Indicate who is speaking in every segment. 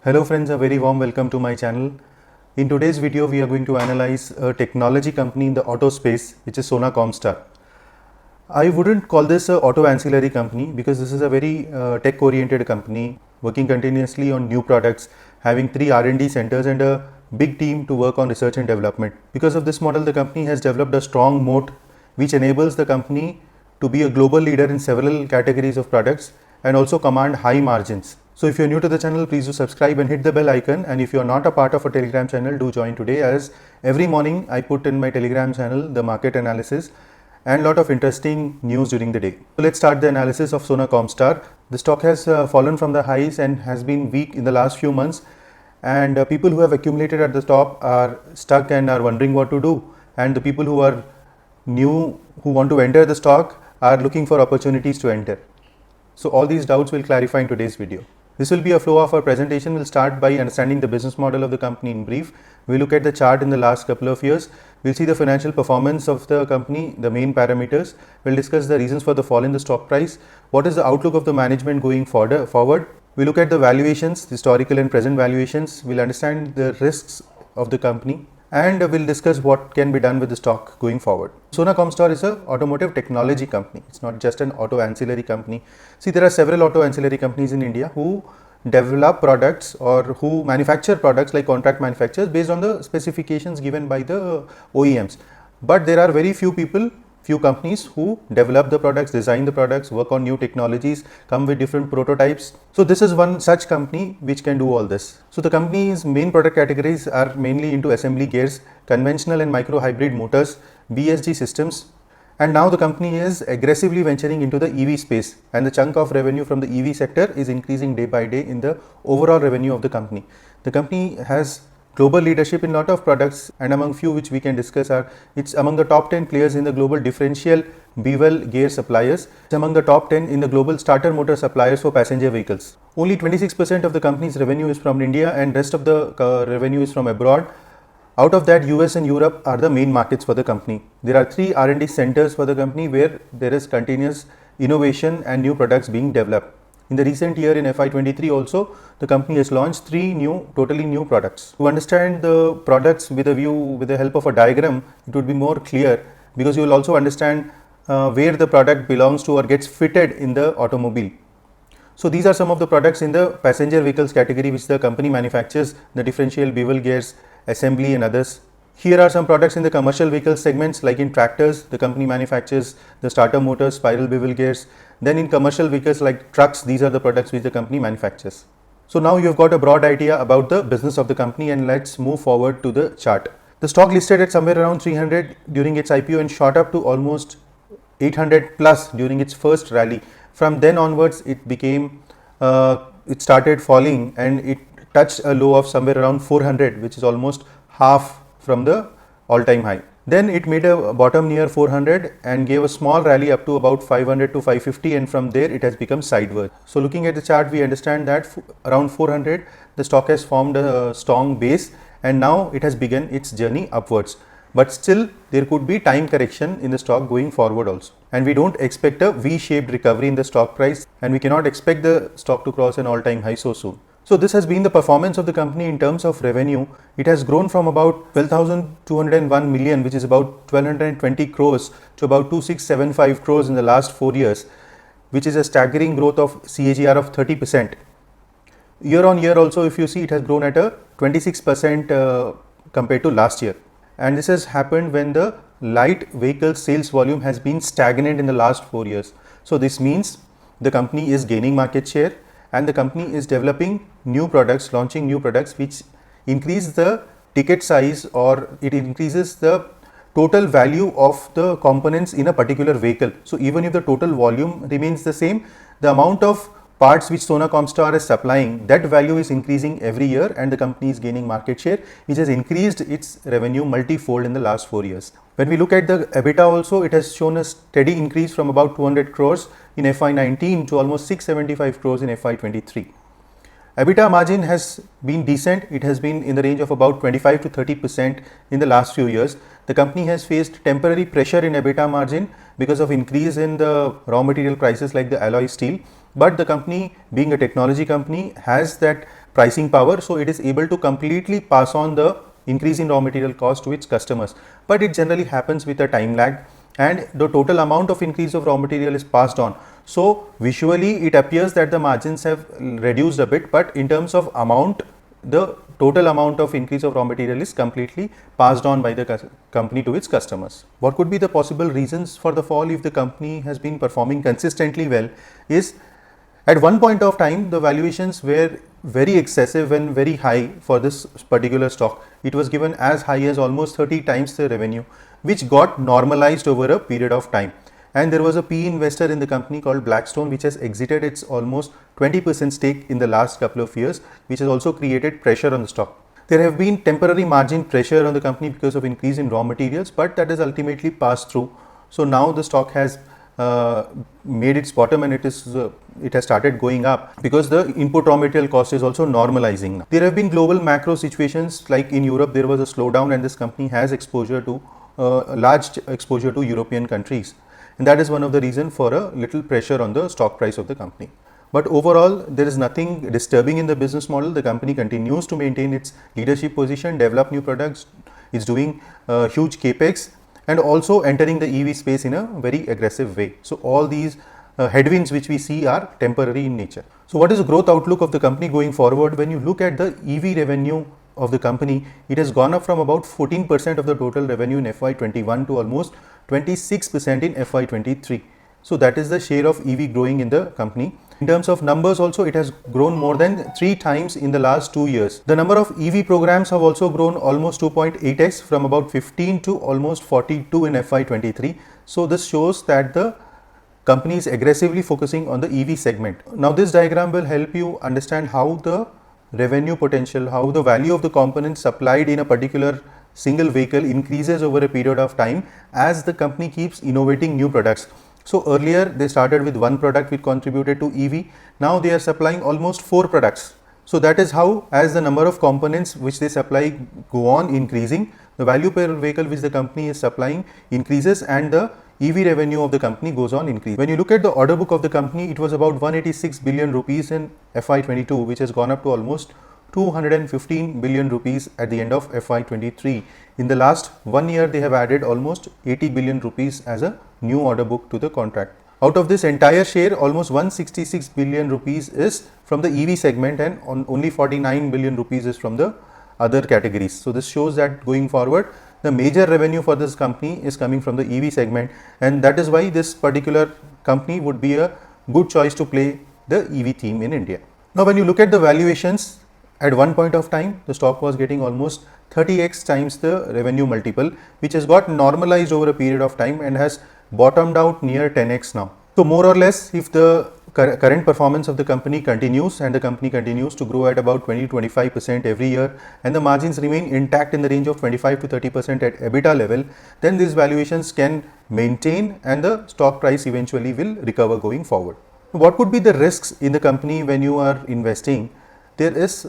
Speaker 1: Hello friends, a very warm welcome to my channel. In today's video, we are going to analyze a technology company in the auto space, which is Sona Comstar. I wouldn't call this a auto ancillary company because this is a very tech oriented company working continuously on new products, having 3 R&D centers and a big team to work on research and development. Because of this model, the company has developed a strong moat which enables the company to be a global leader in several categories of products and also command high margins. So if you're new to the channel, please do subscribe and hit the bell icon, and if you're not a part of a Telegram channel, do join today, as every morning I put in my Telegram channel the market analysis and lot of interesting news during the day. So let's start the analysis of Sona Comstar. The stock has fallen from the highs and has been weak in the last few months, and people who have accumulated at the top are stuck and are wondering what to do, and the people who are new who want to enter the stock are looking for opportunities to enter. So all these doubts will clarify in today's video. This will be a flow of our presentation. We'll start by understanding the business model of the company in brief. We'll look at the chart in the last couple of years. We'll see the financial performance of the company, the main parameters. We'll discuss the reasons for the fall in the stock price. What is the outlook of the management going forward? We'll look at the valuations, historical and present valuations. We'll understand the risks of the company, and we'll discuss what can be done with the stock going forward. Sona Comstar is an automotive technology company. It's not just an auto ancillary company. See, there are several auto ancillary companies in India who develop products or who manufacture products like contract manufacturers based on the specifications given by the OEMs. But there are very few companies who develop the products, design the products, work on new technologies, come with different prototypes. So this is one such company which can do all this. So the company's main product categories are mainly into assembly gears, conventional and micro hybrid motors, BSG systems, and now the company is aggressively venturing into the EV space, and the chunk of revenue from the EV sector is increasing day by day in the overall revenue of the company. The company has global leadership in lot of products, and among few which we can discuss are, it's among the top 10 players in the global differential bevel gear suppliers. It's among the top 10 in the global starter motor suppliers for passenger vehicles. Only 26% of the company's revenue is from India, and rest of the revenue is from abroad. Out of that, US and Europe are the main markets for the company. There are 3 R&D centers for the company where there is continuous innovation and new products being developed. In the recent year, in FY23 also, the company has launched 3 totally new products. To understand the products with the help of a diagram, it would be more clear, because you will also understand where the product belongs to or gets fitted in the automobile. So these are some of the products in the passenger vehicles category which the company manufactures, the differential bevel gears, assembly and others. Here are some products in the commercial vehicle segments, like in tractors, the company manufactures the starter motors, spiral bevel gears. Then in commercial vehicles like trucks, these are the products which the company manufactures. So now you've got a broad idea about the business of the company, and let's move forward to the chart. The stock listed at somewhere around 300 during its IPO and shot up to almost 800 plus during its first rally. From then onwards, it started falling, and it touched a low of somewhere around 400, which is almost half from the all-time high. Then it made a bottom near 400 and gave a small rally up to about 500 to 550, and from there it has become sideways. So looking at the chart, we understand that around 400 the stock has formed a strong base, and now it has begun its journey upwards. But still there could be time correction in the stock going forward also, and we don't expect a V-shaped recovery in the stock price, and we cannot expect the stock to cross an all-time high so soon. So this has been the performance of the company in terms of revenue. It has grown from about 12,201 million, which is about 1220 crores, to about 2675 crores in the last 4 years, which is a staggering growth of CAGR of 30%. Year on year also, if you see, it has grown at a 26% compared to last year. And this has happened when the light vehicle sales volume has been stagnant in the last 4 years. So this means the company is gaining market share, and the company is developing new products, launching new products which increase the ticket size, or it increases the total value of the components in a particular vehicle. So even if the total volume remains the same, the amount of parts which Sona Comstar is supplying, that value is increasing every year, and the company is gaining market share, which has increased its revenue multi-fold in the last 4 years. When we look at the EBITDA also, it has shown a steady increase from about 200 crores in FY19 to almost 675 crores in FY23. EBITDA margin has been decent. It has been in the range of about 25 to 30% in the last few years. The company has faced temporary pressure in EBITDA margin because of increase in the raw material prices like the alloy steel. But the company, being a technology company, has that pricing power, so it is able to completely pass on the increase in raw material cost to its customers. But it generally happens with a time lag, and the total amount of increase of raw material is passed on. So visually it appears that the margins have reduced a bit, but in terms of amount, the total amount of increase of raw material is completely passed on by the company to its customers. What could be the possible reasons for the fall if the company has been performing consistently well is, at one point of time the valuations were very excessive and very high for this particular stock. It was given as high as almost 30 times the revenue, which got normalized over a period of time. And there was a PE investor in the company called Blackstone, which has exited its almost 20% stake in the last couple of years, which has also created pressure on the stock. There have been temporary margin pressure on the company because of increase in raw materials, but that is ultimately passed through. So now the stock has made its bottom, and it has started going up because the input raw material cost is also normalizing now. There have been global macro situations, like in Europe there was a slowdown, and this company has exposure to large exposure to European countries, and that is one of the reasons for a little pressure on the stock price of the company. But overall, there is nothing disturbing in the business model. The company continues to maintain its leadership position, develop new products, it's doing huge capex, and also entering the EV space in a very aggressive way. So all these headwinds which we see are temporary in nature. So what is the growth outlook of the company going forward? When you look at the EV revenue of the company, it has gone up from about 14% of the total revenue in FY21 to almost 26% in FY23. So that is the share of EV growing in the company. In terms of numbers also, it has grown more than 3 times in the last 2 years. The number of EV programs have also grown almost 2.8x from about 15 to almost 42 in FY23. So this shows that the company is aggressively focusing on the EV segment. Now this diagram will help you understand how the revenue potential, how the value of the components supplied in a particular single vehicle increases over a period of time as the company keeps innovating new products. So earlier they started with one product which contributed to EV. Now they are supplying almost 4 products. So that is how, as the number of components which they supply go on increasing, the value per vehicle which the company is supplying increases, and the EV revenue of the company goes on increase. When you look at the order book of the company, it was about 186 billion rupees in FY22, which has gone up to almost 215 billion rupees at the end of FY23. In the last 1 year, they have added almost 80 billion rupees as a new order book to the contract. Out of this entire share, almost 166 billion rupees is from the EV segment, and only 49 billion rupees is from the other categories. So this shows that going forward, the major revenue for this company is coming from the EV segment, and that is why this particular company would be a good choice to play the EV theme in India. Now when you look at the valuations, at one point of time, the stock was getting almost 30x times the revenue multiple, which has got normalized over a period of time and has bottomed out near 10x now. So more or less, if the current performance of the company continues, and the company continues to grow at about 20-25% every year, and the margins remain intact in the range of 25 to 30% at EBITDA level, then these valuations can maintain and the stock price eventually will recover going forward. What could be the risks in the company when you are investing? There is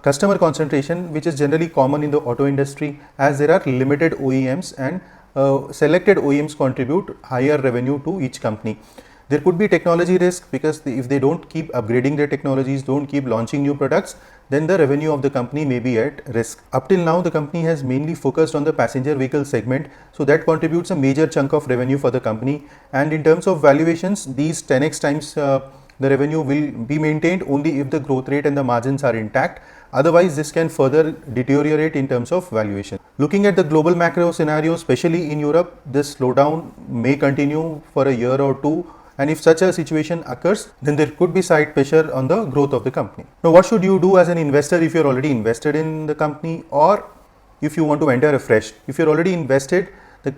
Speaker 1: customer concentration, which is generally common in the auto industry, as there are limited OEMs, and selected OEMs contribute higher revenue to each company. There could be technology risk, because if they don't keep upgrading their technologies, don't keep launching new products, then the revenue of the company may be at risk. Up till now, the company has mainly focused on the passenger vehicle segment, so that contributes a major chunk of revenue for the company. And in terms of valuations, these 10x times the revenue will be maintained only if the growth rate and the margins are intact. Otherwise, this can further deteriorate in terms of valuation. Looking at the global macro scenario, especially in Europe, this slowdown may continue for a year or two. And if such a situation occurs, then there could be side pressure on the growth of the company. Now, what should you do as an investor if you're already invested in the company, or if you want to enter afresh? If you're already invested,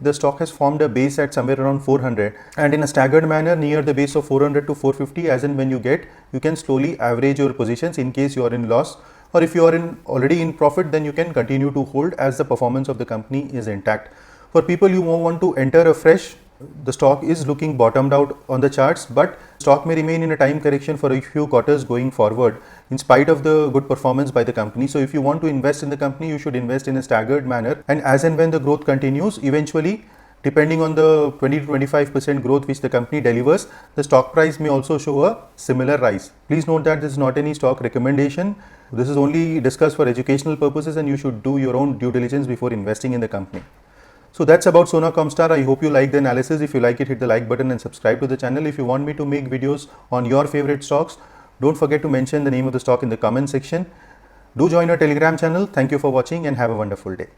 Speaker 1: the stock has formed a base at somewhere around 400, and in a staggered manner near the base of 400 to 450, as in when you get, you can slowly average your positions in case you are in loss, or if you are already in profit, then you can continue to hold as the performance of the company is intact. For people who want to enter afresh, the stock is looking bottomed out on the charts, but stock may remain in a time correction for a few quarters going forward in spite of the good performance by the company. So if you want to invest in the company, you should invest in a staggered manner, and as and when the growth continues, eventually depending on the 20 to 25% growth which the company delivers, the stock price may also show a similar rise. Please note that this is not any stock recommendation. This is only discussed for educational purposes, and you should do your own due diligence before investing in the company. So that's about Sona Comstar. I hope you like the analysis. If you like it, hit the like button and subscribe to the channel. If you want me to make videos on your favorite stocks, don't forget to mention the name of the stock in the comment section. Do join our Telegram channel. Thank you for watching and have a wonderful day.